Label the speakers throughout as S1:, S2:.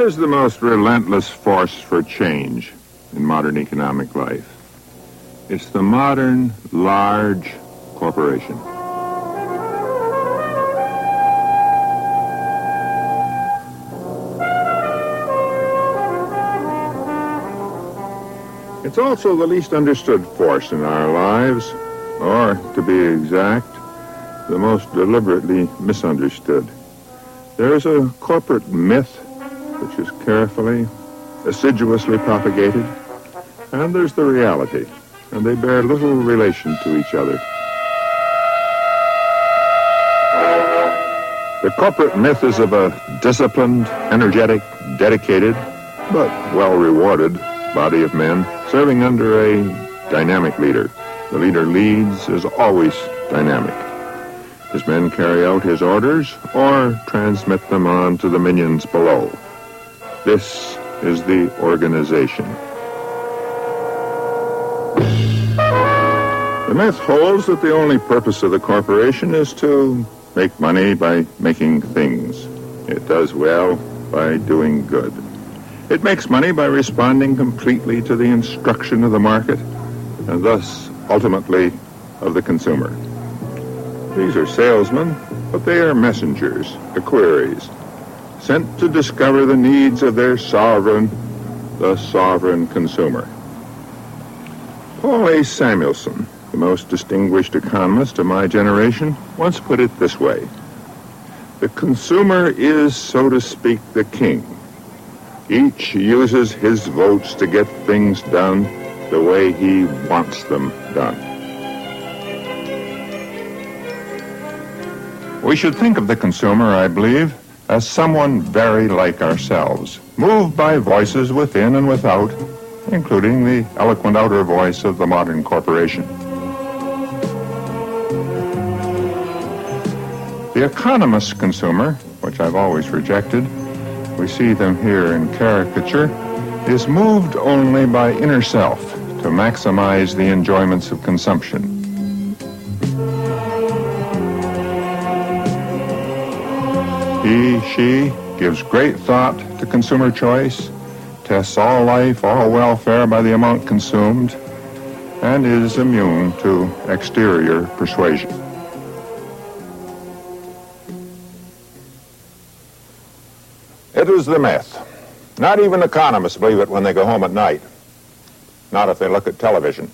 S1: is the most relentless force for change in modern economic life? It's the modern, large corporation. It's also the least understood force in our lives, or, to be exact, the most deliberately misunderstood. There is a corporate myth which is carefully, assiduously propagated, and there's the reality, and they bear little relation to each other. The corporate myth is of a disciplined, energetic, dedicated, but well-rewarded body of men serving under a dynamic leader. The leader leads is always dynamic. His men carry out his orders or transmit them on to the minions below. This is the organization. The myth holds that the only purpose of the corporation is to make money by making things. It does well by doing good. It makes money by responding completely to the instruction of the market, and thus, ultimately, of the consumer. These are salesmen, but they are messengers, equerries, sent to discover the needs of their sovereign, the sovereign consumer. Paul A. Samuelson, the most distinguished economist of my generation, once put it this way: the consumer is, so to speak, the king. Each uses his votes to get things done the way he wants them done. We should think of the consumer, I believe, as someone very like ourselves, moved by voices within and without, including the eloquent outer voice of the modern corporation. The economist consumer, which I've always rejected, we see them here in caricature, is moved only by inner self to maximize the enjoyments of consumption. He, she gives great thought to consumer choice, tests all life, all welfare by the amount consumed, and is immune to exterior persuasion. It is the myth. Not even economists believe it when they go home at night. Not if they look at television.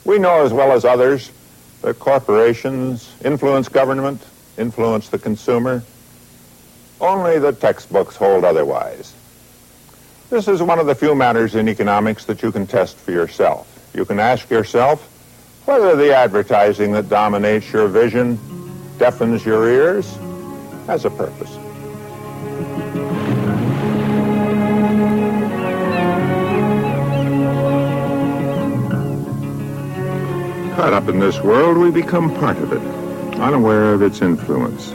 S1: We know as well as others that corporations influence government, influence the consumer. Only the textbooks hold otherwise. This is one of the few matters in economics that you can test for yourself. You can ask yourself whether the advertising that dominates your vision, deafens your ears, has a purpose. Caught up in this world, we become part of it, unaware of its influence.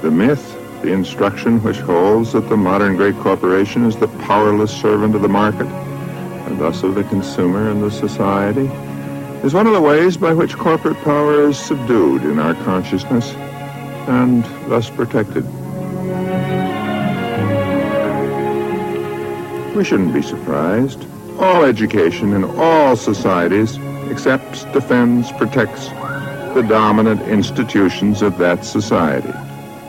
S1: The myth, the instruction which holds that the modern great corporation is the powerless servant of the market, and thus of the consumer and the society, is one of the ways by which corporate power is subdued in our consciousness and thus protected. We shouldn't be surprised. All education in all societies accepts, defends, protects the dominant institutions of that society.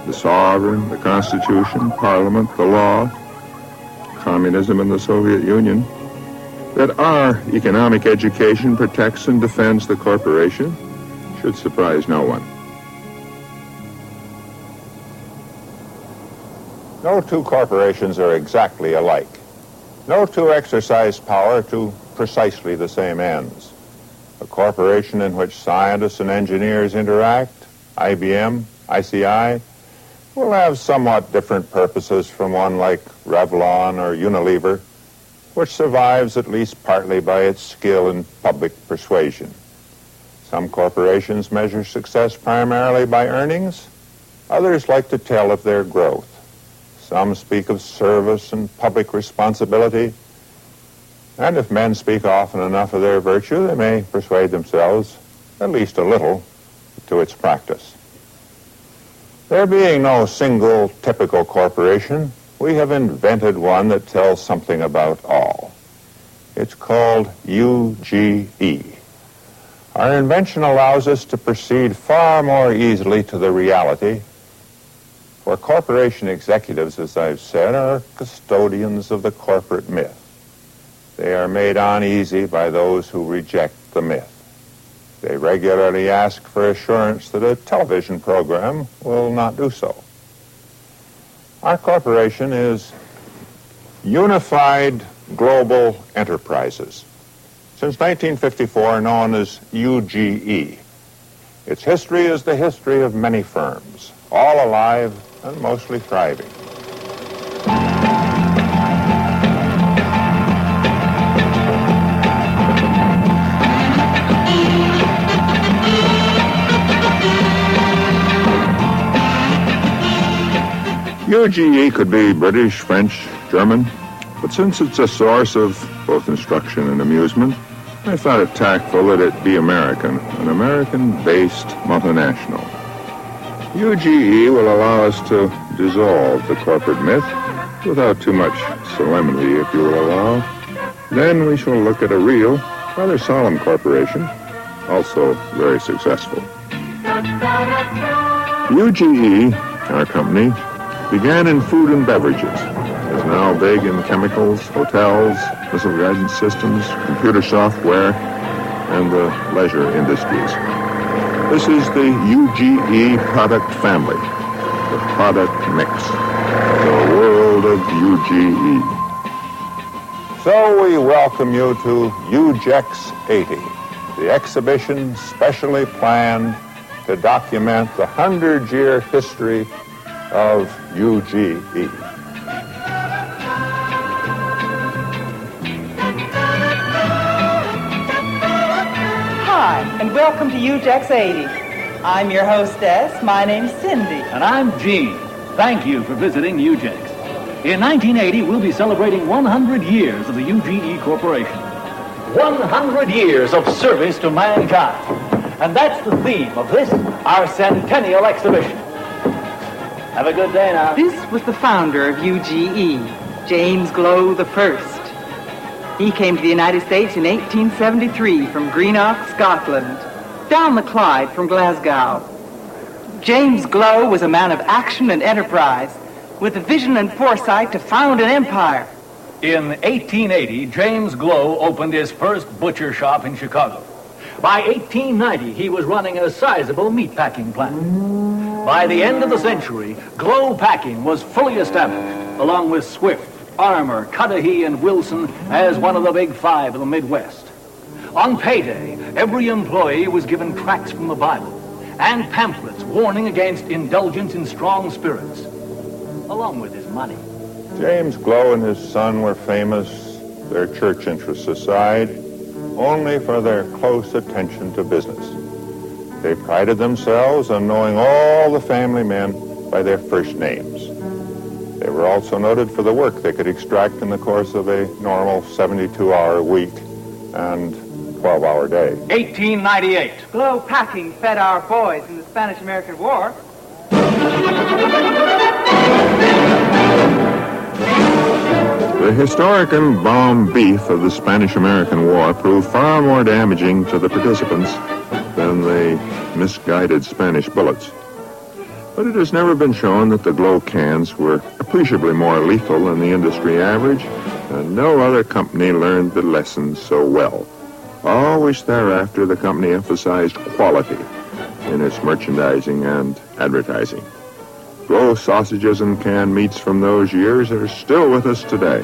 S1: The sovereign, the Constitution, Parliament, the law, communism and the Soviet Union. That our economic education protects and defends the corporation should surprise no one. No two corporations are exactly alike. No two exercise power to precisely the same ends. A corporation in which scientists and engineers interact, IBM, ICI, will have somewhat different purposes from one like Revlon or Unilever, which survives at least partly by its skill in public persuasion. Some corporations measure success primarily by earnings. Others like to tell of their growth. Some speak of service and public responsibility. And if men speak often enough of their virtue, they may persuade themselves, at least a little, to its practice. There being no single typical corporation, we have invented one that tells something about all. It's called UGE. Our invention allows us to proceed far more easily to the reality, for corporation executives, as I've said, are custodians of the corporate myth. They are made uneasy by those who reject the myth. They regularly ask for assurance that a television program will not do so. Our corporation is Unified Global Enterprises, since 1954 known as UGE. Its history is the history of many firms, all alive and mostly thriving. UGE could be British, French, German, but since it's a source of both instruction and amusement, I thought it tactful that it be American, an American-based multinational. UGE will allow us to dissolve the corporate myth without too much solemnity, if you will allow. Then we shall look at a real, rather solemn corporation, also very successful. UGE, our company, began in food and beverages. It's now big in chemicals, hotels, missile guidance systems, computer software, and the leisure industries. This is the UGE product family, the product mix, the world of UGE. So we welcome you to UGEX 80, the exhibition specially planned to document the 100-year history of UGE.
S2: Hi, and welcome to UGEX 80. I'm your hostess. My name's Cindy.
S3: And I'm Gene. Thank you for visiting UGEX. In 1980, we'll be celebrating 100 years of the UGE Corporation. 100 years of service to mankind. And that's the theme of this, our centennial exhibition. Have a good day now.
S2: This was the founder of UGE, James Glow I. He came to the United States in 1873 from Greenock, Scotland, down the Clyde from Glasgow. James Glow was a man of action and enterprise, with the vision and foresight to found an empire.
S3: In 1880, James Glow opened his first butcher shop in Chicago. By 1890, he was running a sizable meatpacking plant. By the end of the century, Glow Packing was fully established, along with Swift, Armour, Cudahy, and Wilson as one of the big five of the Midwest. On payday, every employee was given tracts from the Bible and pamphlets warning against indulgence in strong spirits, along with his money.
S1: James Glow and his son were famous, their church interests aside, only for their close attention to business. They prided themselves on knowing all the family men by their first names. They were also noted for the work they could extract in the course of a normal 72-hour week and 12-hour day.
S3: 1898.
S2: Glow Packing fed our boys in the Spanish-American War.
S1: The historic and bomb beef of the Spanish-American War proved far more damaging to the participants than the misguided Spanish bullets. But it has never been shown that the Glow cans were appreciably more lethal than the industry average, and no other company learned the lesson so well. Always thereafter, the company emphasized quality in its merchandising and advertising. Glow sausages and canned meats from those years are still with us today.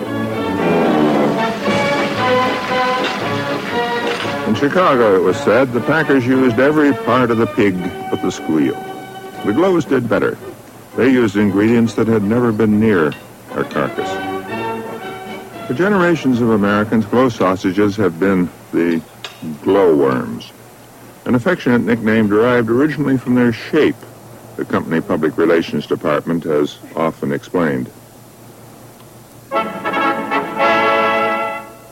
S1: In Chicago, it was said, the packers used every part of the pig but the squeal. The Glows did better. They used ingredients that had never been near our carcass. For generations of Americans, Glow sausages have been the glowworms, an affectionate nickname derived originally from their shape, the company public relations department has often explained.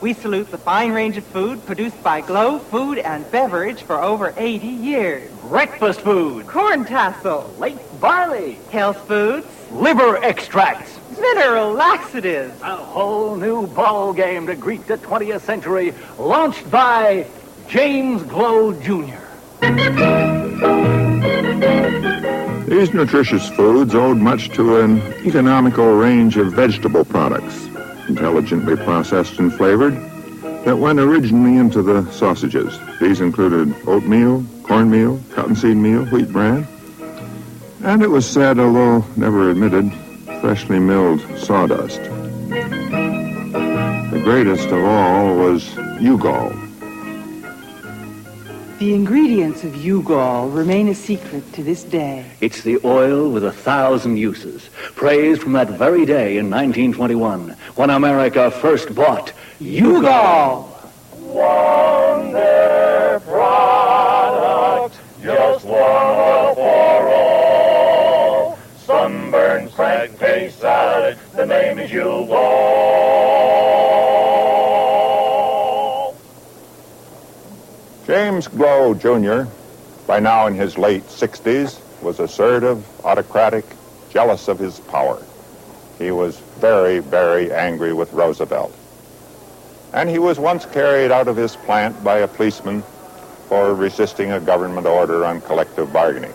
S2: We salute the fine range of food produced by Glow Food and Beverage for over 80 years.
S3: Breakfast food.
S2: Corn tassel.
S3: Late barley.
S2: Health foods.
S3: liver extracts.
S2: Mineral laxatives.
S3: A whole new ball game to greet the 20th century, launched by James Glow Jr.
S1: These nutritious foods owed much to an economical range of vegetable products, intelligently processed and flavored, that went originally into the sausages. These included oatmeal, cornmeal, cottonseed meal, wheat bran, and it was said, although never admitted, freshly milled sawdust. The greatest of all was Ugol.
S2: The ingredients of Ugol remain a secret to this day.
S3: It's the oil with 1,000 uses, praised from that very day in 1921, when America first bought Ugol.
S4: Wonder product, just one oil for all. Sunburn, crack, face salad, the name is Ugol.
S1: James Glow Jr., by now in his late 60s, was assertive, autocratic, jealous of his power. He was very, very angry with Roosevelt. And he was once carried out of his plant by a policeman for resisting a government order on collective bargaining.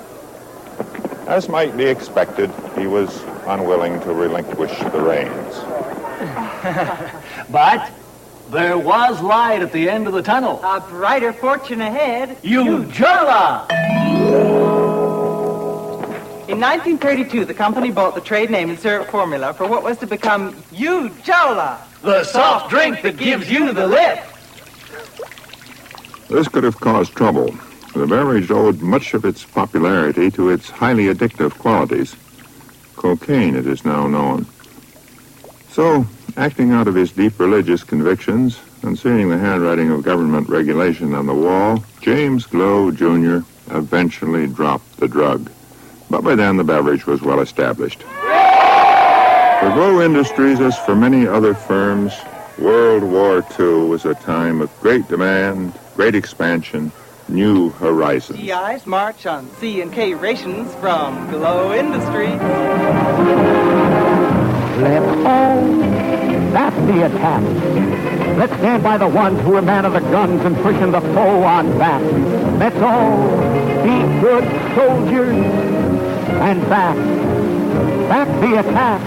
S1: As might be expected, he was unwilling to relinquish the reins.
S3: But there was light at the end of the tunnel.
S2: A brighter fortune ahead.
S3: Ujola!
S2: In 1932, the company bought the trade name and syrup formula for what was to become Ujola.
S3: The soft drink that gives you the lift.
S1: This could have caused trouble. The beverage owed much of its popularity to its highly addictive qualities. Cocaine, it is now known. So, acting out of his deep religious convictions and seeing the handwriting of government regulation on the wall, James Glow Jr. eventually dropped the drug. But by then, the beverage was well established. For Glow Industries, as for many other firms, World War II was a time of great demand, great expansion, new horizons.
S2: GIs march on C&K rations from Glow Industries.
S5: Let's all back the attack. Let's stand by the ones who are man of the guns and pushing the foe on back. Let's all be good soldiers and back the attack.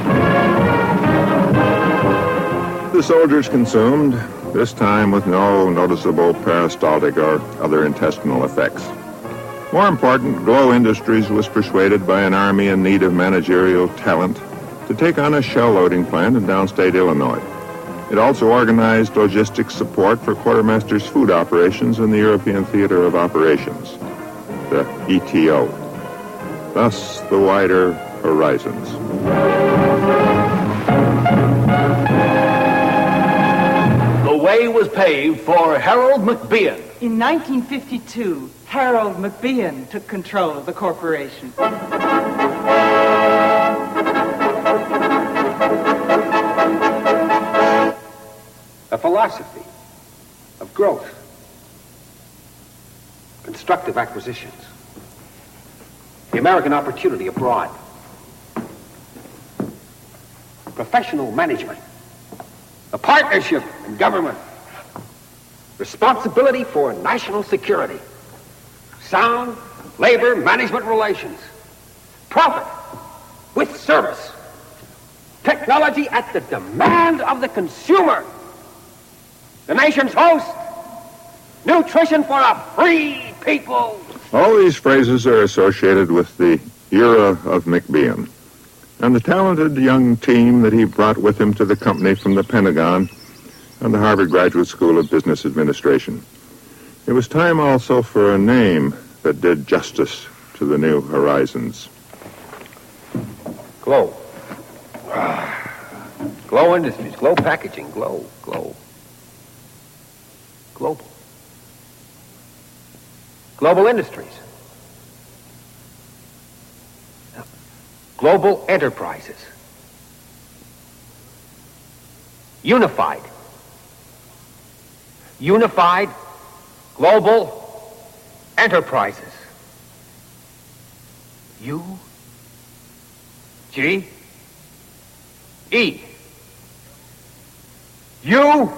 S1: The soldiers consumed, this time with no noticeable peristaltic or other intestinal effects. More important, Glow Industries was persuaded by an army in need of managerial talent to take on a shell loading plant in downstate Illinois. It also organized logistics support for Quartermaster's food operations in the European Theater of Operations, the ETO. Thus, the wider horizons.
S3: The way was paved for Harold McBean.
S2: In 1952, Harold McBean took control of the corporation.
S6: A philosophy of growth, constructive acquisitions, the American opportunity abroad, professional management, a partnership in government, responsibility for national security, sound labor management relations, profit with service, technology at the demand of the consumer, the nation's host, nutrition for a free people.
S1: All these phrases are associated with the era of McBean and the talented young team that he brought with him to the company from the Pentagon and the Harvard Graduate School of Business Administration. It was time also for a name that did justice to the new horizons.
S6: Glow. Glow Industries, Glow Packaging, Glow. Global. Global Industries. Global Enterprises. Unified. Unified Global Enterprises. U-G E. U.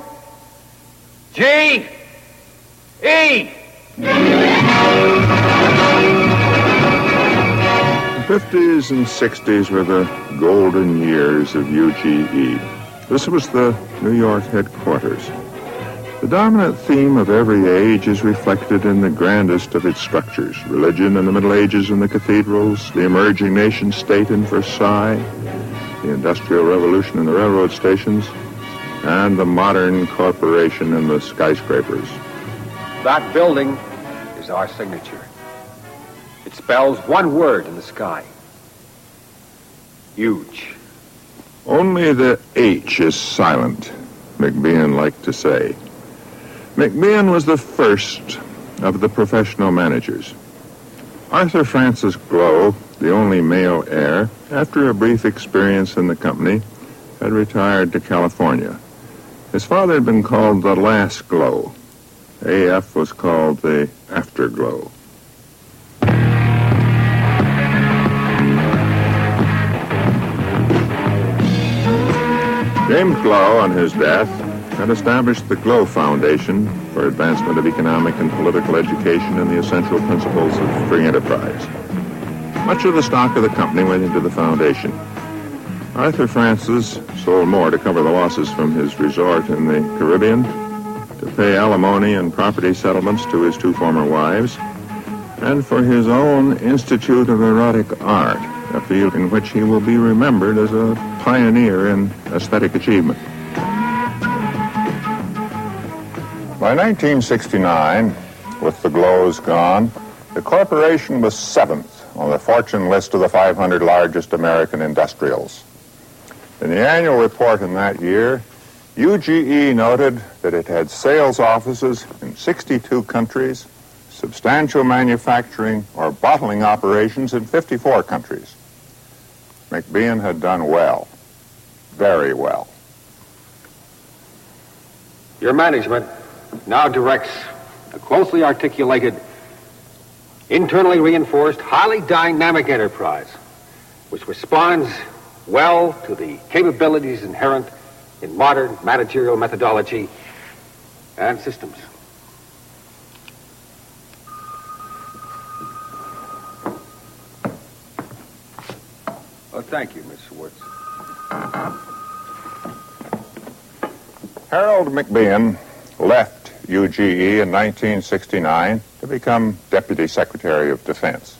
S6: G. E.
S1: The 50s and 60s were the golden years of UGE. This was the New York headquarters. The dominant theme of every age is reflected in the grandest of its structures. Religion in the Middle Ages in the cathedrals, the emerging nation-state in Versailles, the Industrial Revolution in the railroad stations, and the modern corporation in the skyscrapers.
S6: That building is our signature. It spells one word in the sky. Huge.
S1: Only the H is silent, McBean liked to say. McBean was the first of the professional managers. Arthur Francis Glow, the only male heir, after a brief experience in the company, had retired to California. His father had been called the last Glow. AF was called the Afterglow. James Glow, on his death, had established the Glow Foundation for advancement of economic and political education and the essential principles of free enterprise. Much of the stock of the company went into the foundation. Arthur Francis sold more to cover the losses from his resort in the Caribbean, to pay alimony and property settlements to his two former wives, and for his own Institute of Erotic Art, a field in which he will be remembered as a pioneer in aesthetic achievement. By 1969, with the Glows gone, the corporation was seventh on the Fortune list of the 500 largest American industrials. In the annual report in that year, UGE noted that it had sales offices in 62 countries, substantial manufacturing or bottling operations in 54 countries. McBean had done well, very well.
S6: Your management now directs a closely articulated, internally reinforced, highly dynamic enterprise, which responds well to the capabilities inherent in modern managerial methodology and systems. Well, thank you, Mr. Wirtz.
S1: Harold McBean left UGE in 1969 to become Deputy Secretary of Defense.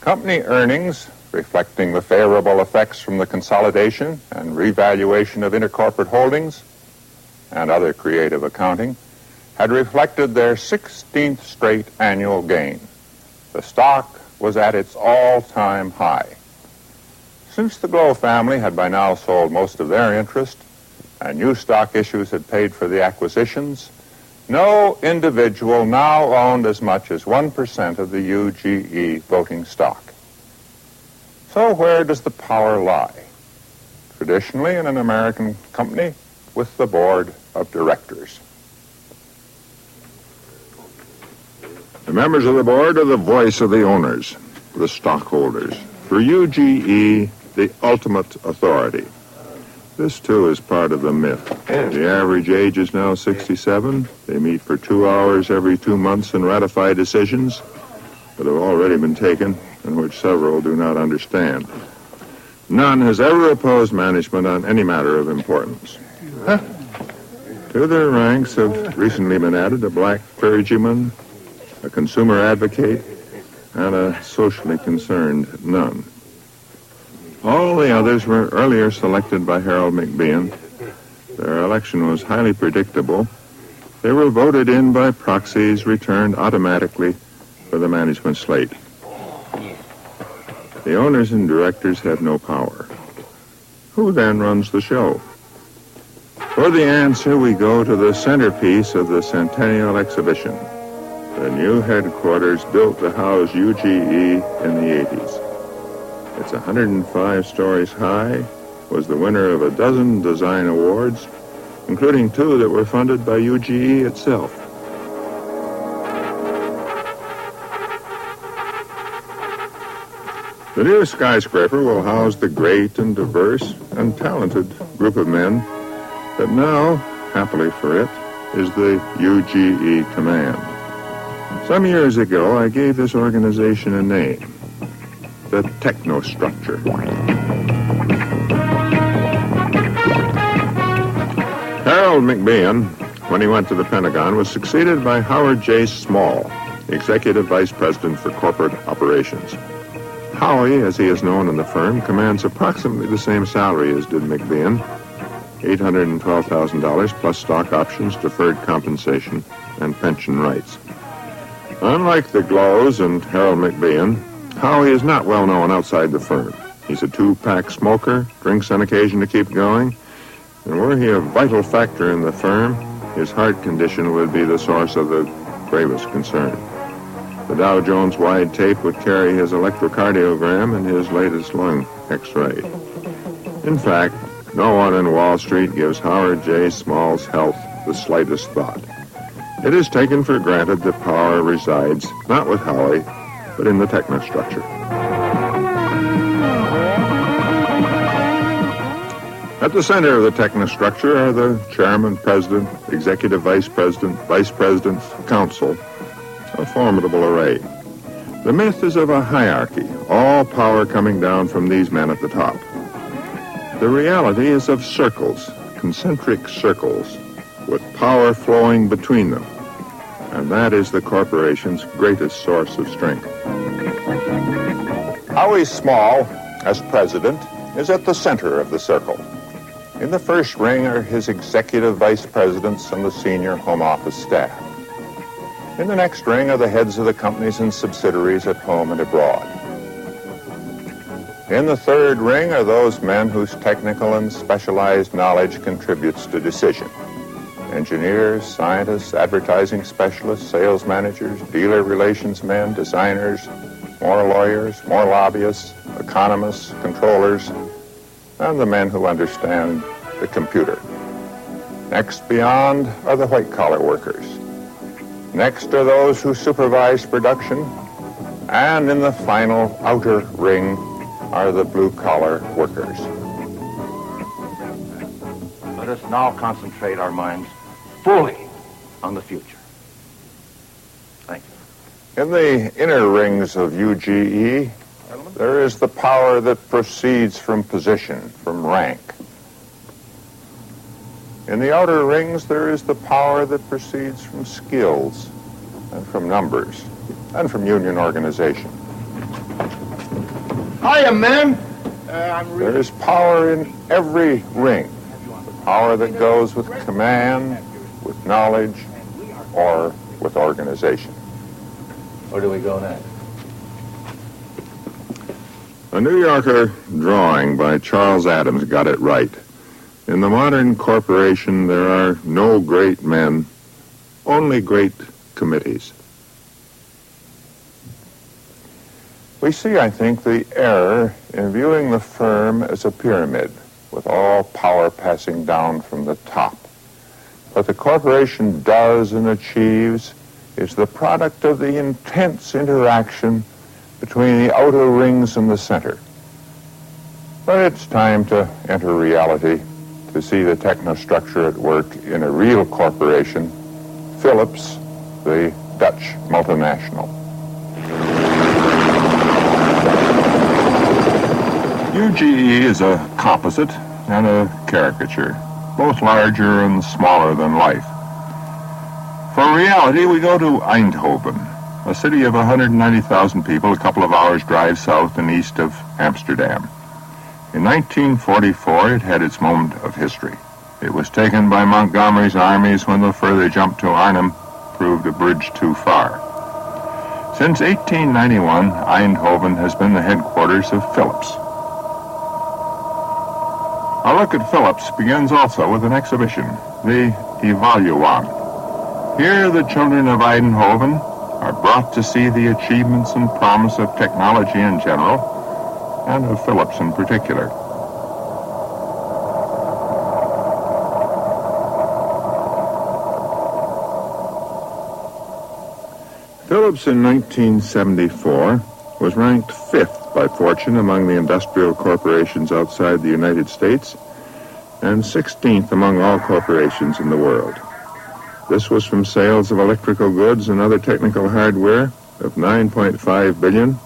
S1: Company earnings, reflecting the favorable effects from the consolidation and revaluation of intercorporate holdings and other creative accounting, had reflected their 16th straight annual gain. The stock was at its all-time high. Since the Glow family had by now sold most of their interest and new stock issues had paid for the acquisitions, no individual now owned as much as 1% of the UGE voting stock. So where does the power lie? Traditionally, in an American company, with the board of directors. The members of the board are the voice of the owners, the stockholders. For UGE, the ultimate authority. This, too, is part of the myth. The average age is now 67. They meet for 2 hours every 2 months and ratify decisions that have already been taken and which several do not understand. None has ever opposed management on any matter of importance. To their ranks have recently been added a black clergyman, a consumer advocate, and a socially concerned nun. All the others were earlier selected by Harold McBean. Their election was highly predictable. They were voted in by proxies returned automatically for the management slate. The owners and directors have no power. Who then runs the show? For the answer, we go to the centerpiece of the Centennial Exhibition. The new headquarters built to house UGE in the 80s. It's 105 stories high, was the winner of a dozen design awards, including 2 that were funded by UGE itself. The new skyscraper will house the great and diverse and talented group of men that now, happily for it, is the UGE Command. Some years ago, I gave this organization a name, the Technostructure. Harold McBean, when he went to the Pentagon, was succeeded by Howard J. Small, Executive Vice President for Corporate Operations. Howie, as he is known in the firm, commands approximately the same salary as did McBean, $812,000 plus stock options, deferred compensation, and pension rights. Unlike the Glows and Harold McBean, Howie is not well known outside the firm. He's a two-pack smoker, drinks on occasion to keep going, and were he a vital factor in the firm, his heart condition would be the source of the gravest concern. The Dow Jones wide tape would carry his electrocardiogram and his latest lung X-ray. In fact, no one in Wall Street gives Howard J. Small's health the slightest thought. It is taken for granted that power resides not with Howie, but in the technostructure. At the center of the technostructure are the chairman, president, executive vice president, council, a formidable array. The myth is of a hierarchy, all power coming down from these men at the top. The reality is of circles, concentric circles, with power flowing between them. And that is the corporation's greatest source of strength. Howie Small, as president, is at the center of the circle. In the first ring are his executive vice presidents and the senior home office staff. In the next ring are the heads of the companies and subsidiaries at home and abroad. In the third ring are those men whose technical and specialized knowledge contributes to decision. Engineers, scientists, advertising specialists, sales managers, dealer relations men, designers, more lawyers, more lobbyists, economists, controllers, and the men who understand the computer. Next beyond are the white-collar workers. Next are those who supervise production. And in the final outer ring are the blue-collar workers.
S7: Let us now concentrate our minds fully on the future. Thank you.
S1: In the inner rings of UGE, there is the power that proceeds from position, from rank. In the outer rings, there is the power that proceeds from skills and from numbers and from union organization.
S7: Hiya, men.
S1: There is power in every ring. The power that goes with command, with knowledge, or with organization.
S7: Where do we go next?
S1: A New Yorker drawing by Charles Adams got it right. In the modern corporation, there are no great men, only great committees. We see, I think, the error in viewing the firm as a pyramid, with all power passing down from the top. What the corporation does and achieves is the product of the intense interaction between the outer rings and the center. But it's time to enter reality, to see the technostructure at work in a real corporation, Philips, the Dutch multinational. UGE is a composite and a caricature, both larger and smaller than life. For reality, we go to Eindhoven, a city of 190,000 people, a couple of hours' drive south and east of Amsterdam. In 1944, it had its moment of history. It was taken by Montgomery's armies when the further jump to Arnhem proved a bridge too far. Since 1891, Eindhoven has been the headquarters of Philips. Our look at Philips begins also with an exhibition, the Evaluan. Here, the children of Eindhoven are brought to see the achievements and promise of technology in general, and of Philips in particular. Philips in 1974 was ranked 5th by Fortune among the industrial corporations outside the United States and 16th among all corporations in the world. This was from sales of electrical goods and other technical hardware of $9.5 billion,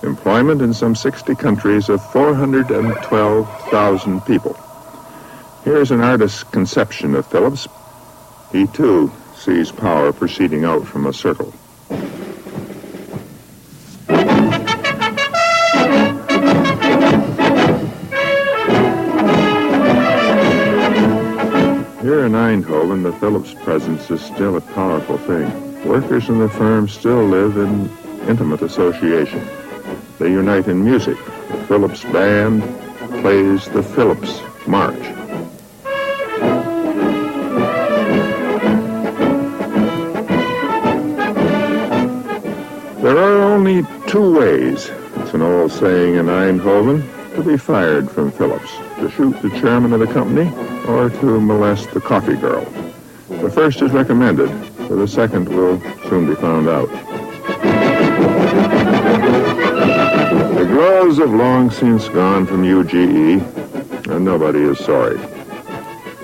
S1: employment in some 60 countries of 412,000 people. Here's an artist's conception of Phillips. He, too, sees power proceeding out from a circle. Here in Eindhoven, the Phillips presence is still a powerful thing. Workers in the firm still live in intimate association. They unite in music. The Phillips band plays the Phillips March. There are only 2 ways, it's an old saying in Eindhoven, to be fired from Phillips: to shoot the chairman of the company or to molest the coffee girl. The first is recommended, for the second will soon be found out. The Glows have long since gone from UGE, and nobody is sorry.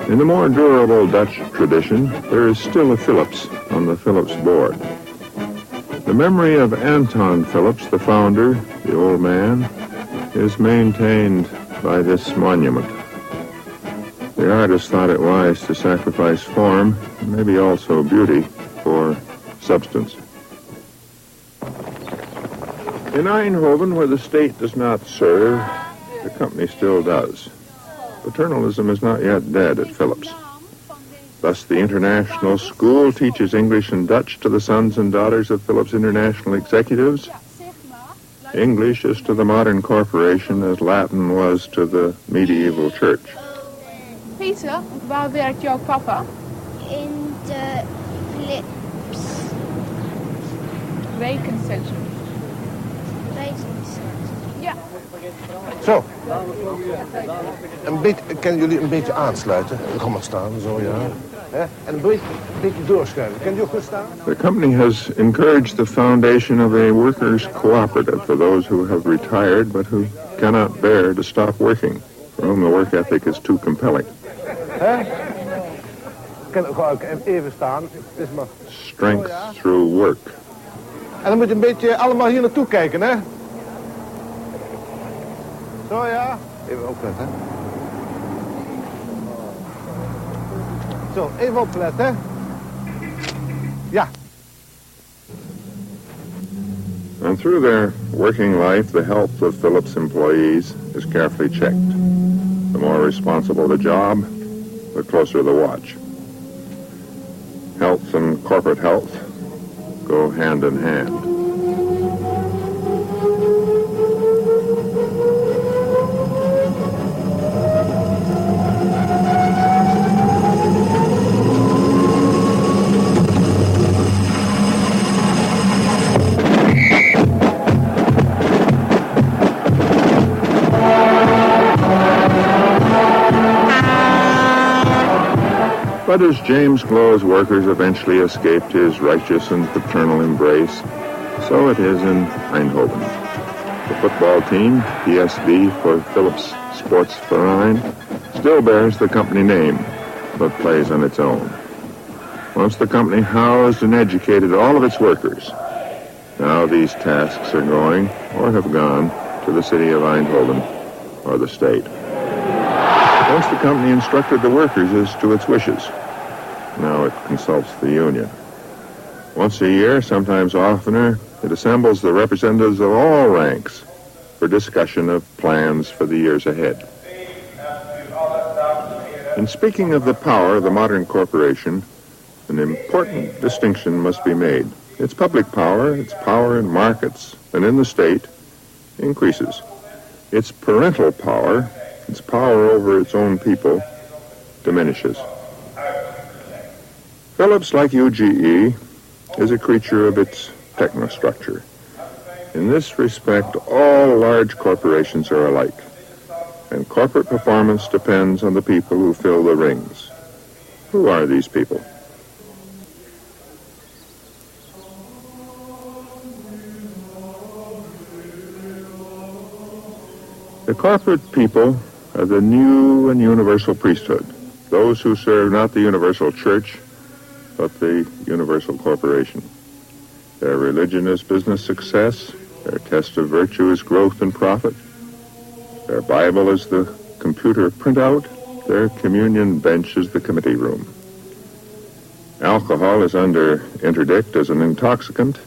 S1: In the more durable Dutch tradition, there is still a Phillips on the Phillips board. The memory of Anton Phillips, the founder, the old man, is maintained by this monument. The artist thought it wise to sacrifice form, and maybe also beauty, for substance. In Eindhoven, where the state does not serve, the company still does. Paternalism is not yet dead at Phillips. Thus, the International School teaches English and Dutch to the sons and daughters of Phillips International executives. English is to the modern corporation as Latin was to the medieval church.
S8: Peter, waar werkt jouw papa?
S9: In de Philips.
S8: Rekencentrum. Ja.
S10: Zo. Kunnen jullie een beetje aansluiten? Kom maar staan, zo ja. En een beetje doorschuiven. Kan je ook goed staan?
S1: The company has encouraged the foundation of a workers' cooperative for those who have retired but who cannot bear to stop working, for whom the work ethic is too compelling.
S10: Kan ook even staan.
S1: Strength through work.
S10: En dan moet je een beetje allemaal hier naartoe kijken, hè? Zo ja. Even opletten, hè? Zo, even opletten, hè? Ja.
S1: And through their working life, the health of Phillips employees is carefully checked. The more responsible the job, the closer the watch. Health and corporate health go hand in hand. But as James Glow's workers eventually escaped his righteous and paternal embrace, so it is in Eindhoven. The football team, PSV for Phillips Sportsverein, still bears the company name, but plays on its own. Once the company housed and educated all of its workers, now these tasks are going, or have gone, to the city of Eindhoven or the state. Once the company instructed the workers as to its wishes. Now it consults the union. Once a year, sometimes oftener, it assembles the representatives of all ranks for discussion of plans for the years ahead. In speaking of the power of the modern corporation, an important distinction must be made. Its public power, its power in markets and in the state, increases. Its parental power, its power over its own people, diminishes. Phillips, like UGE, is a creature of its technostructure. In this respect, all large corporations are alike, and corporate performance depends on the people who fill the rings. Who are these people? The corporate people are the new and universal priesthood, those who serve not the universal church, but the universal corporation. Their religion is business success, their test of virtue is growth and profit, their Bible is the computer printout, their communion bench is the committee room. Alcohol is under interdict as an intoxicant,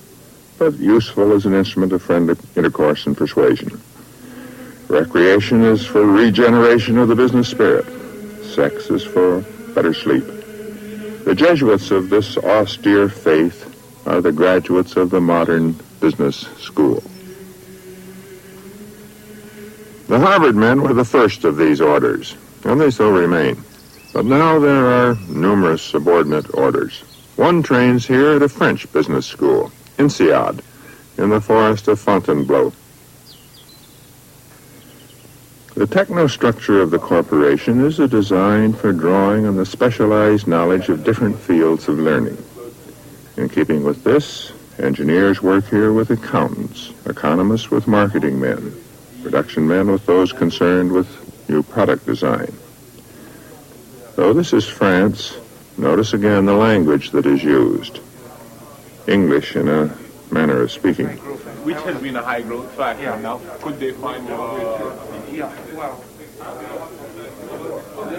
S1: but useful as an instrument of friendly intercourse and persuasion. Recreation is for regeneration of the business spirit. Sex is for better sleep. The Jesuits of this austere faith are the graduates of the modern business school. The Harvard men were the first of these orders, and they still remain. But now there are numerous subordinate orders. One trains here at a French business school, INSEAD, in the forest of Fontainebleau. The technostructure of the corporation is a design for drawing on the specialized knowledge of different fields of learning. In keeping with this, engineers work here with accountants, economists with marketing men, production men with those concerned with new product design. Though this is France, notice again the language that is used. English in a manner of speaking.
S11: Which has been a high growth factor now. Could they find more?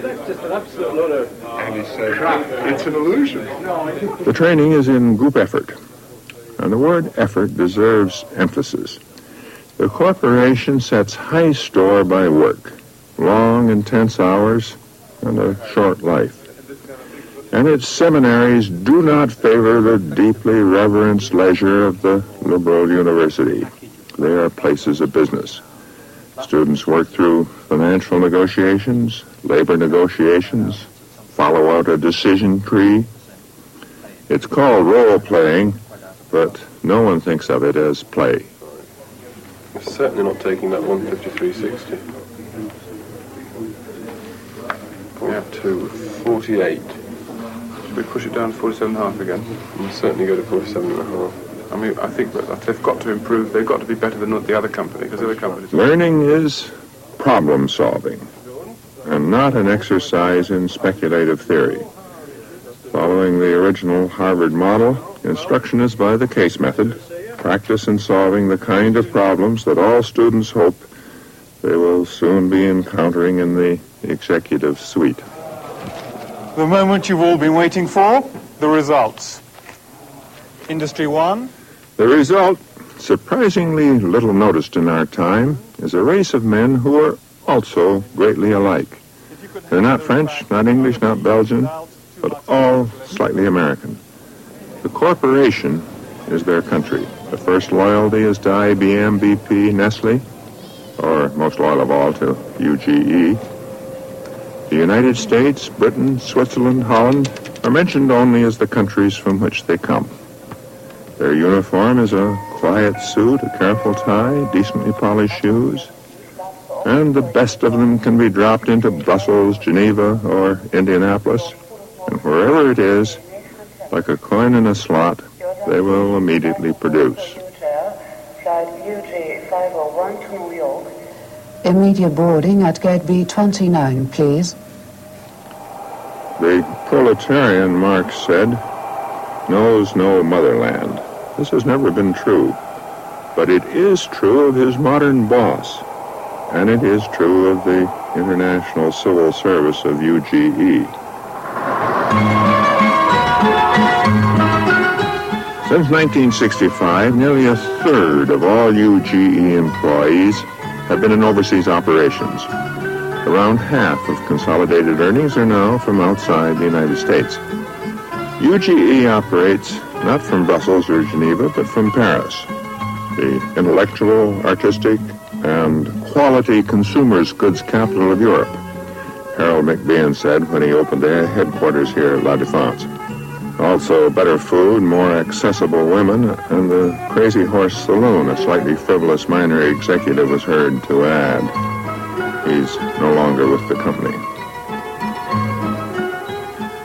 S12: That's just an absolute load of crap.
S11: It's an illusion.
S1: The training is in group effort, and the word effort deserves emphasis. The corporation sets high store by work, long, intense hours, and a short life. And its seminaries do not favor the deeply reverenced leisure of the liberal university. They are places of business. Students work through financial negotiations, labor negotiations, follow out a decision tree. It's called role-playing, but no one thinks of it as play.
S13: We're certainly not taking that 153.60. Up to 48.
S11: Should we push it down to 47.5 again?
S13: We'll certainly go to 47.5.
S11: I mean, I think that they've got to improve. They've got to be better than the other company, because the other companies...
S1: Learning is problem solving, and not an exercise in speculative theory. Following the original Harvard model, instruction is by the case method, practice in solving the kind of problems that all students hope they will soon be encountering in the executive suite.
S14: The moment you've all been waiting for, the results. Industry 1.
S1: The result, surprisingly little noticed in our time, is a race of men who are also greatly alike. They're not French, not English, not Belgian, but all slightly American. The corporation is their country. The first loyalty is to IBM, BP, Nestle, or most loyal of all to UGE. The United States, Britain, Switzerland, Holland are mentioned only as the countries from which they come. Their uniform is a quiet suit, a careful tie, decently polished shoes, and the best of them can be dropped into Brussels, Geneva, or Indianapolis, and wherever it is, like a coin in a slot, they will immediately produce.
S15: Immediate boarding at gate B29, please.
S1: The proletarian, Marx said, knows no motherland. This has never been true. But it is true of his modern boss, and it is true of the International Civil Service of UGE. Since 1965, nearly a third of all UGE employees have been in overseas operations. Around half of consolidated earnings are now from outside the United States. UGE operates not from Brussels or Geneva, but from Paris, the intellectual, artistic, and quality consumers' goods capital of Europe, Harold McBean said when he opened their headquarters here at La Défense. Also, better food, more accessible women, and the Crazy Horse Saloon, a slightly frivolous minor executive was heard to add. He's no longer with the company.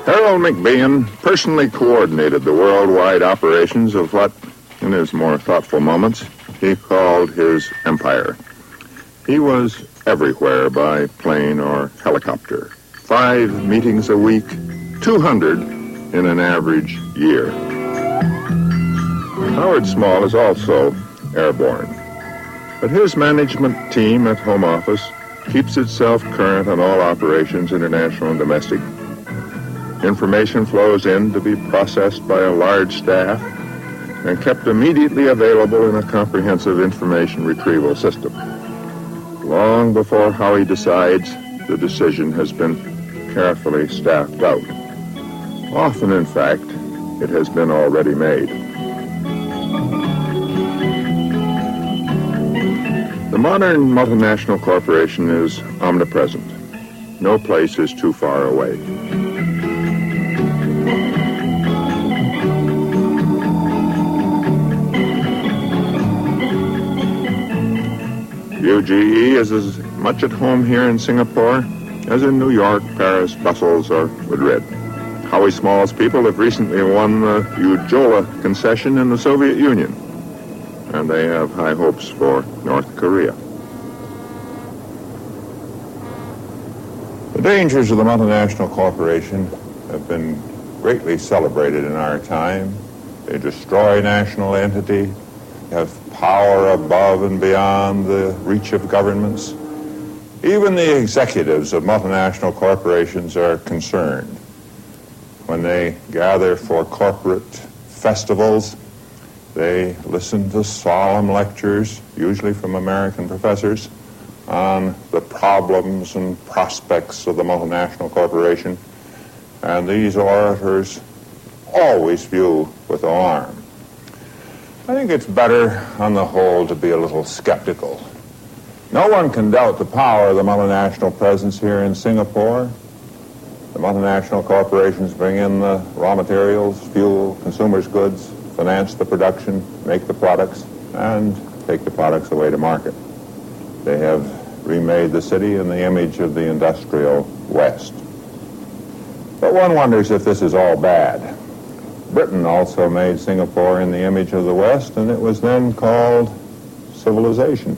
S1: Harold McBean personally coordinated the worldwide operations of what, in his more thoughtful moments, he called his empire. He was everywhere by plane or helicopter. 5 meetings a week, 200 in an average year. Howard Small is also airborne, but his management team at Home Office keeps itself current on all operations, international and domestic. Information flows in to be processed by a large staff and kept immediately available in a comprehensive information retrieval system. Long before Howie decides, the decision has been carefully staffed out. Often, in fact, it has been already made. The modern multinational corporation is omnipresent. No place is too far away. UGE is as much at home here in Singapore as in New York, Paris, Brussels, or Madrid. Howie Small's people have recently won the Ujola concession in the Soviet Union, and they have high hopes for North Korea. The dangers of the multinational corporation have been greatly celebrated in our time. They destroy national entity, have power above and beyond the reach of governments. Even the executives of multinational corporations are concerned. When they gather for corporate festivals, they listen to solemn lectures, usually from American professors, on the problems and prospects of the multinational corporation. And these orators always view with alarm. I think it's better, on the whole, to be a little skeptical. No one can doubt the power of the multinational presence here in Singapore. The multinational corporations bring in the raw materials, fuel, consumers' goods, finance the production, make the products, and take the products away to market. They have remade the city in the image of the industrial West. But one wonders if this is all bad. Britain also made Singapore in the image of the West, and it was then called civilization.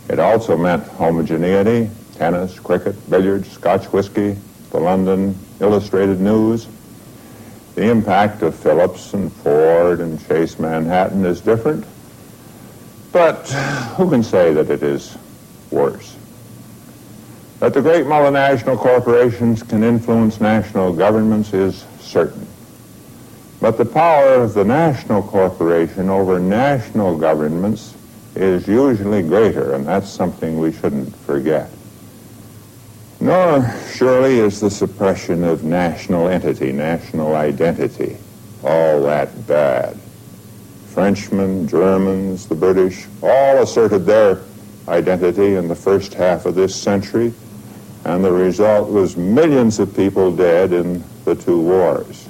S1: It also meant homogeneity, tennis, cricket, billiards, Scotch whiskey, the London Illustrated News. The impact of Phillips and Ford and Chase Manhattan is different, but who can say that it is worse? That the great multinational corporations can influence national governments is certain. But the power of the national corporation over national governments is usually greater, and that's something we shouldn't forget. Nor, surely, is the suppression of national entity, national identity, all that bad. Frenchmen, Germans, the British, all asserted their identity in the first half of this century, and the result was millions of people dead in the 2 wars.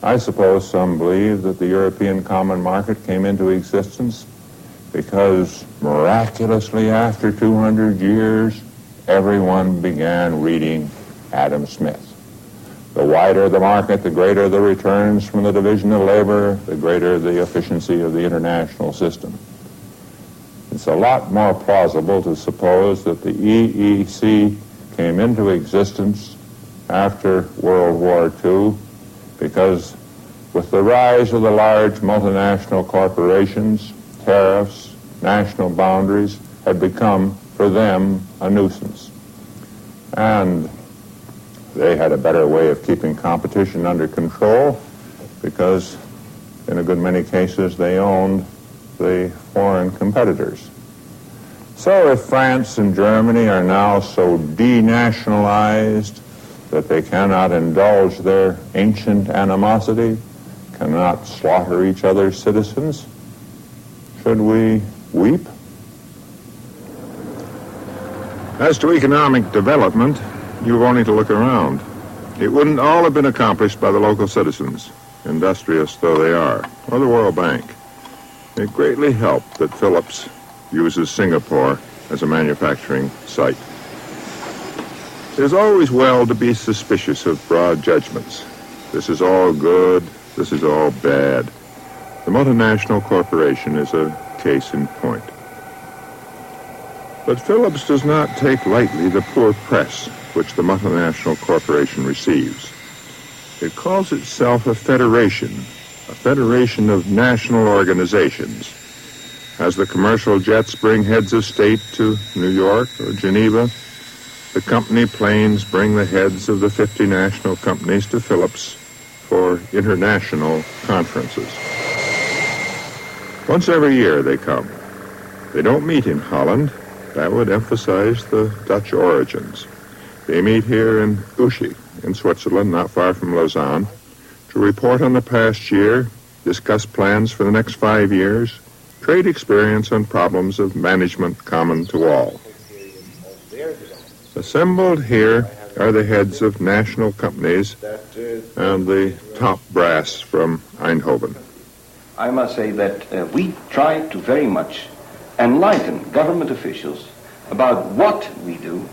S1: I suppose some believe that the European Common Market came into existence because miraculously after 200 years, everyone began reading Adam Smith. The wider the market, the greater the returns from the division of labor, the greater the efficiency of the international system. It's a lot more plausible to suppose that the EEC came into existence after World War II because with the rise of the large multinational corporations, tariffs, national boundaries had become, for them, a nuisance. And they had a better way of keeping competition under control because, in a good many cases, they owned the foreign competitors. So if France and Germany are now so denationalized that they cannot indulge their ancient animosity, cannot slaughter each other's citizens, should we weep? As to economic development, you've only to look around. It wouldn't all have been accomplished by the local citizens, industrious though they are, or the World Bank. It greatly helped that Phillips uses Singapore as a manufacturing site. It is always well to be suspicious of broad judgments. This is all good, this is all bad. The multinational corporation is a case in point. But Phillips does not take lightly the poor press which the multinational corporation receives. It calls itself a federation of national organizations. As the commercial jets bring heads of state to New York or Geneva, the company planes bring the heads of the 50 national companies to Phillips for international conferences. Once every year they come. They don't meet in Holland. That would emphasize the Dutch origins. They meet here in Uschie, in Switzerland, not far from Lausanne, to report on the past year, discuss plans for the next 5 years, trade experience and problems of management common to all. Assembled here are the heads of national companies and the top brass from Eindhoven.
S16: I must say that we try to very much enlighten government officials about what we do,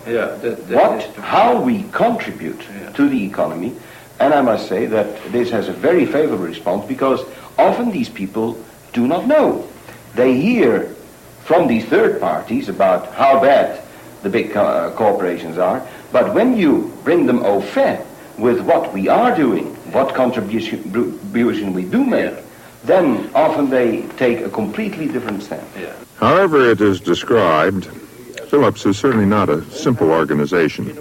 S16: how we contribute to the economy, and I must say that this has a very favorable response because often these people do not know. They hear from these third parties about how bad the big corporations are, but when you bring them au fait with what we are doing, what contribution we do make, then often they take a completely different stance.
S1: However it is described, Phillips is certainly not a simple organization.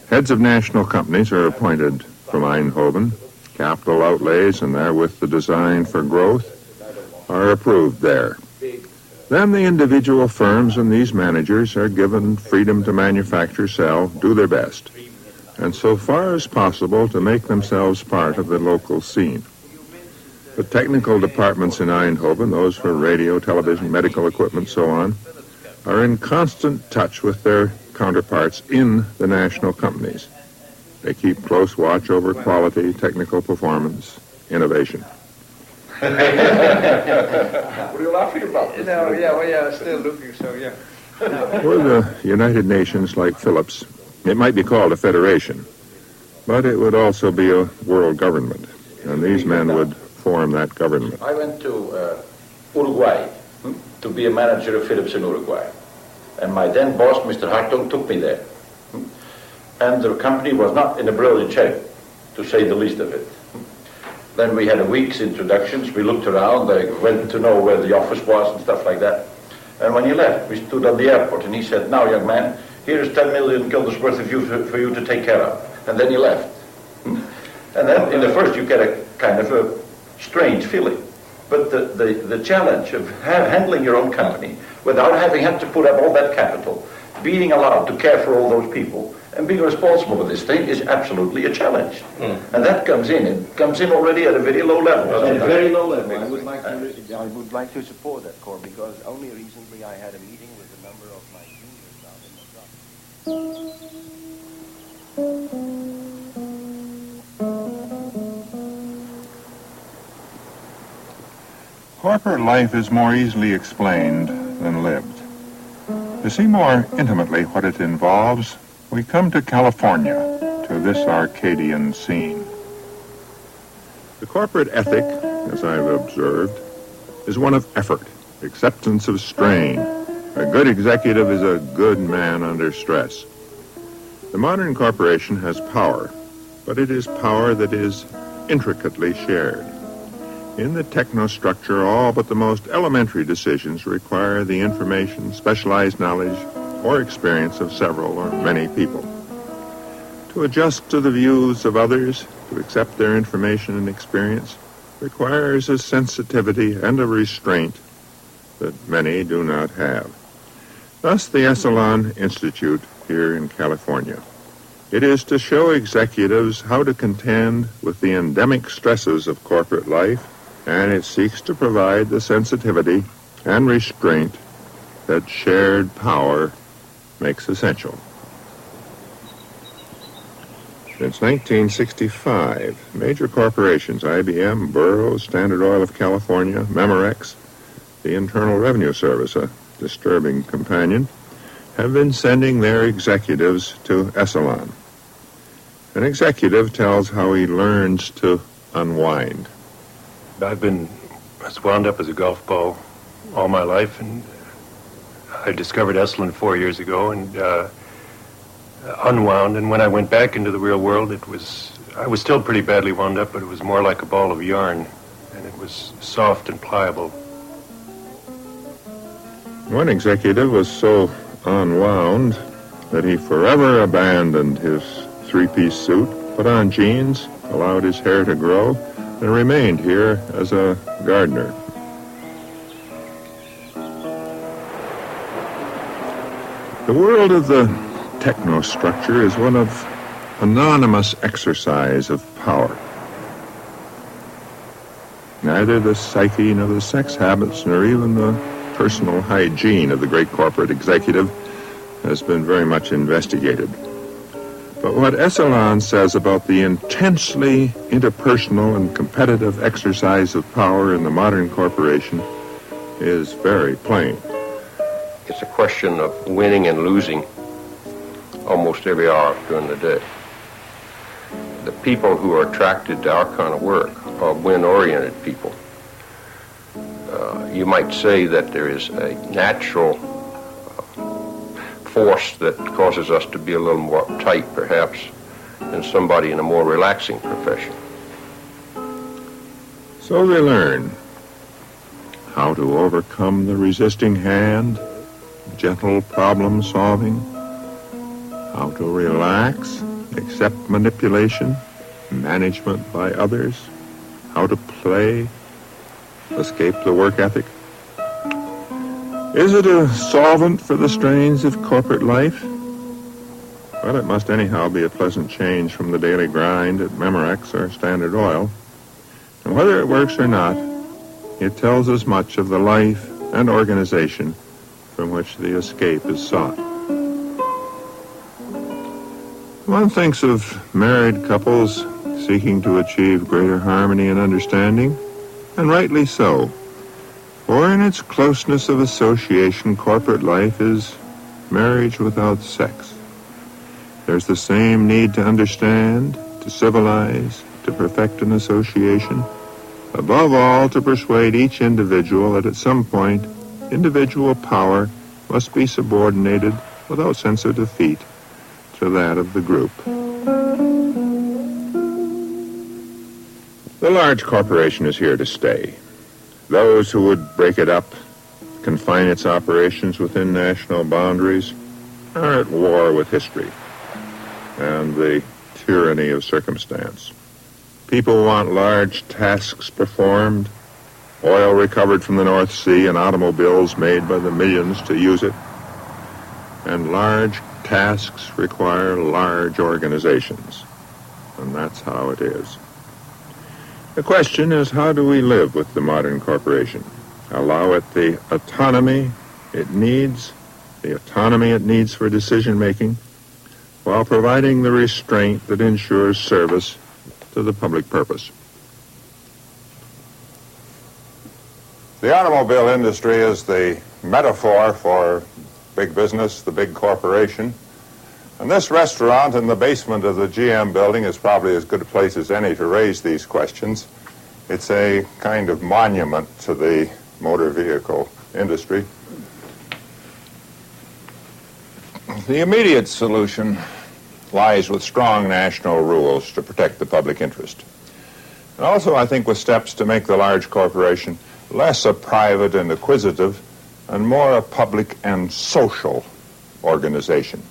S1: Heads of national companies are appointed from Eindhoven. Capital outlays, and therewith the design for growth, are approved there. Then the individual firms and these managers are given freedom to manufacture, sell, do their best, and so far as possible to make themselves part of the local scene. The technical departments in Eindhoven, those for radio, television, medical equipment, so on, are in constant touch with their counterparts in the national companies. They keep close watch over quality, technical performance, innovation.
S12: What are you laughing about? No, still looking, so yeah.
S1: For the United Nations like Phillips, it might be called a federation, but it would also be a world government, and these men would form that government.
S17: I went to Uruguay to be a manager of Philips in Uruguay. And my then boss, Mr. Hartung, took me there. And the company was not in a brilliant shape, to say the least of it. Then we had a week's introductions. We looked around. I went to know where the office was and stuff like that. And when he left, we stood at the airport, and he said, "Now, young man, here is 10 million guilders worth of you for you to take care of." And then he left. And then in the first you get a kind of a strange feeling. But the challenge of handling your own company without having had to put up all that capital, being allowed to care for all those people, and being responsible for this thing is absolutely a challenge. And that comes in. It comes in already at a very low level.
S16: At a very low level. I would like to support that, Cor, because only recently I had a meeting with a number of my juniors out in Madras.
S1: Corporate life is more easily explained than lived. To see more intimately what it involves, we come to California, to this Arcadian scene. The corporate ethic, as I've observed, is one of effort, acceptance of strain. A good executive is a good man under stress. The modern corporation has power, but it is power that is intricately shared. In the technostructure, all but the most elementary decisions require the information, specialized knowledge, or experience of several or many people. To adjust to the views of others, to accept their information and experience, requires a sensitivity and a restraint that many do not have. Thus, the Esalen Institute here in California. It is to show executives how to contend with the endemic stresses of corporate life, and it seeks to provide the sensitivity and restraint that shared power makes essential. Since 1965, major corporations, IBM, Burroughs, Standard Oil of California, Memorex, the Internal Revenue Service, a disturbing companion, have been sending their executives to Esalen. An executive tells how he learns to unwind.
S13: I've been as wound up as a golf ball all my life, and I discovered Esalen 4 years ago and unwound. And when I went back into the real world, I was still pretty badly wound up, but it was more like a ball of yarn, and it was soft and pliable.
S1: One executive was so unwound that he forever abandoned his three-piece suit, put on jeans, allowed his hair to grow, and remained here as a gardener. The world of the technostructure is one of anonymous exercise of power. Neither the psyche nor the sex habits nor even the personal hygiene of the great corporate executive has been very much investigated. But what Esalen says about the intensely interpersonal and competitive exercise of power in the modern corporation is very plain.
S18: It's a question of winning and losing almost every hour during the day. The people who are attracted to our kind of work are win-oriented people. You might say that there is a natural force that causes us to be a little more uptight, perhaps, than somebody in a more relaxing profession.
S1: So they learn how to overcome the resisting hand, gentle problem solving, how to relax, accept manipulation, management by others, how to play, escape the work ethic. Is it a solvent for the strains of corporate life? Well, it must anyhow be a pleasant change from the daily grind at Memorex or Standard Oil. And whether it works or not, it tells us much of the life and organization from which the escape is sought. One thinks of married couples seeking to achieve greater harmony and understanding, and rightly so. For in its closeness of association, corporate life is marriage without sex. There's the same need to understand, to civilize, to perfect an association. Above all, to persuade each individual that at some point, individual power must be subordinated without sense of defeat to that of the group. The large corporation is here to stay. Those who would break it up, confine its operations within national boundaries, are at war with history and the tyranny of circumstance. People want large tasks performed, oil recovered from the North Sea and automobiles made by the millions to use it. And large tasks require large organizations. And that's how it is. The question is, how do we live with the modern corporation? Allow it the autonomy it needs for decision-making, while providing the restraint that ensures service to the public purpose.
S19: The automobile industry is the metaphor for big business, the big corporation. And this restaurant in the basement of the GM building is probably as good a place as any to raise these questions. It's a kind of monument to the motor vehicle industry. The immediate solution lies with strong national rules to protect the public interest. And also, I think, with steps to make the large corporation less a private and acquisitive and more a public and social organization.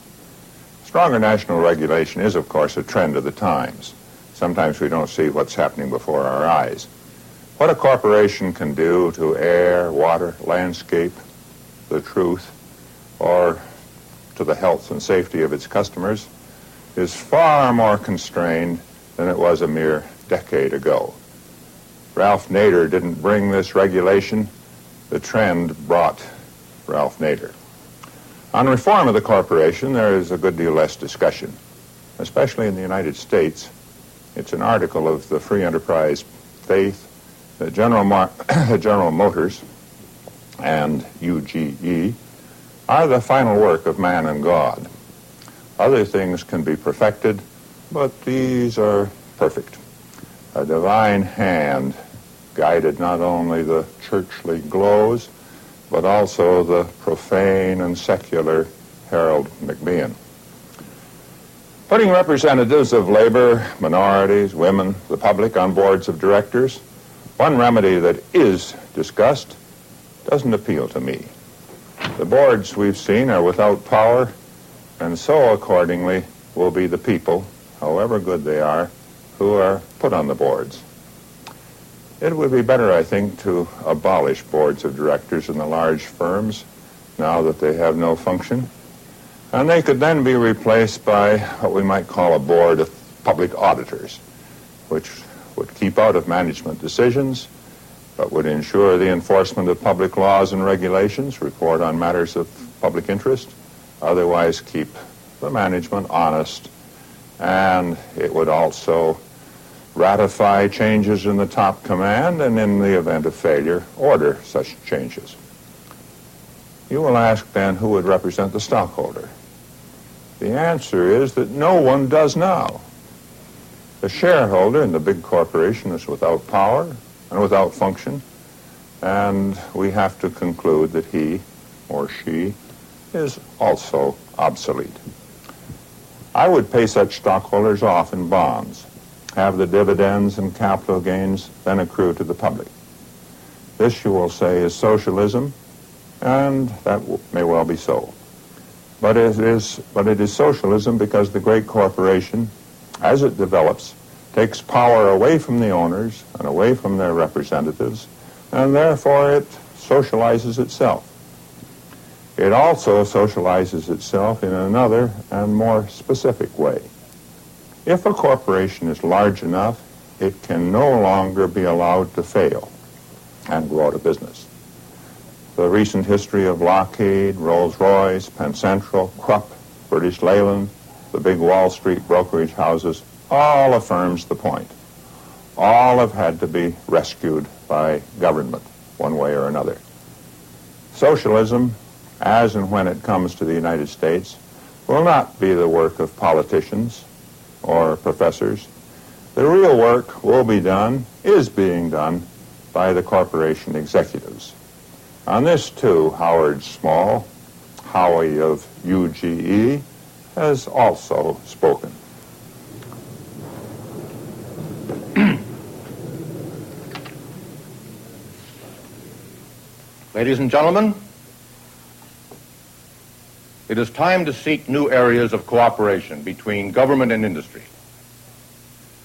S19: Stronger national regulation is, of course, a trend of the times. Sometimes we don't see what's happening before our eyes. What a corporation can do to air, water, landscape, the truth, or to the health and safety of its customers is far more constrained than it was a mere decade ago. Ralph Nader didn't bring this regulation. The trend brought Ralph Nader. On reform of the corporation, there is a good deal less discussion, especially in the United States. It's an article of the Free Enterprise Faith that General Motors and UGE are the final work of man and God. Other things can be perfected, but these are perfect. A divine hand guided not only the churchly glows, but also the profane and secular Harold McMeehan. Putting representatives of labor, minorities, women, the public on boards of directors, one remedy that is discussed doesn't appeal to me. The boards we've seen are without power, and so accordingly will be the people, however good they are, who are put on the boards. It would be better, I think, to abolish boards of directors in the large firms now that they have no function, and they could then be replaced by what we might call a board of public auditors, which would keep out of management decisions, but would ensure the enforcement of public laws and regulations, report on matters of public interest, otherwise keep the management honest, and it would also ratify changes in the top command, and in the event of failure, order such changes. You will ask then who would represent the stockholder. The answer is that no one does now. The shareholder in the big corporation is without power and without function, and we have to conclude that he or she is also obsolete. I would pay such stockholders off in bonds, have the dividends and capital gains then accrue to the public. This, you will say, is socialism, and that may well be so. But it is socialism because the great corporation, as it develops, takes power away from the owners and away from their representatives, and therefore it socializes itself. It also socializes itself in another and more specific way. If a corporation is large enough, it can no longer be allowed to fail and go out of business. The recent history of Lockheed, Rolls-Royce, Penn Central, Krupp, British Leyland, the big Wall Street brokerage houses, all affirms the point. All have had to be rescued by government, one way or another. Socialism, as and when it comes to the United States, will not be the work of politicians or professors. The real work will be done, is being done, by the corporation executives. On this, too, Howard Small, Howie of UGE, has also spoken.
S7: Ladies and gentlemen, it is time to seek new areas of cooperation between government and industry.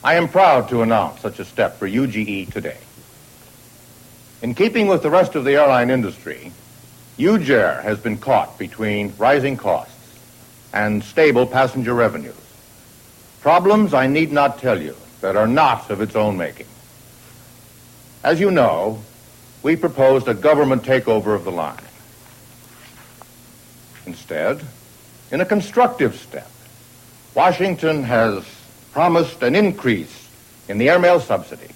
S7: I am proud to announce such a step for UGE today. In keeping with the rest of the airline industry, UJAIR has been caught between rising costs and stable passenger revenues. Problems, I need not tell you, that are not of its own making. As you know, we proposed a government takeover of the line. Instead, in a constructive step, Washington has promised an increase in the airmail subsidy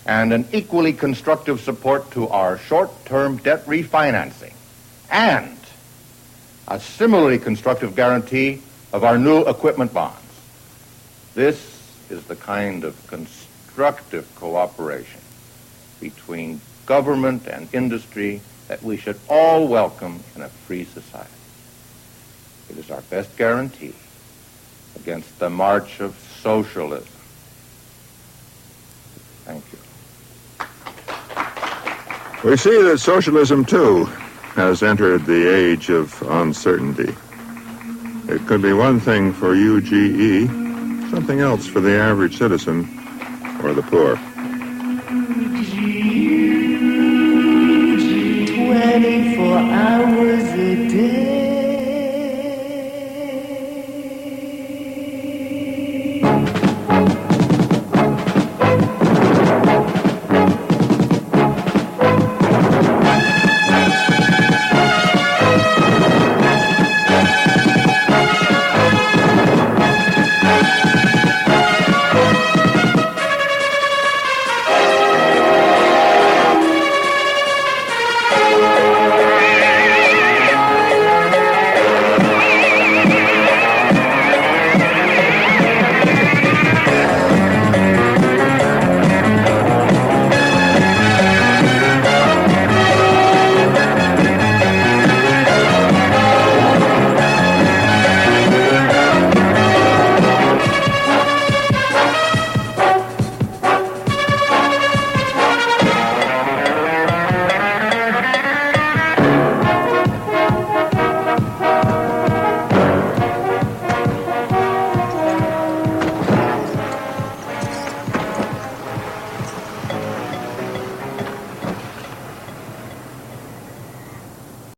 S7: and an equally constructive support to our short-term debt refinancing and a similarly constructive guarantee of our new equipment bonds. This is the kind of constructive cooperation between government and industry that we should all welcome in a free society. It is our best guarantee against the march of socialism. Thank you.
S19: We see that socialism, too, has entered the age of uncertainty. It could be one thing for UGE, something else for the average citizen or the poor.
S20: 24 hours a day.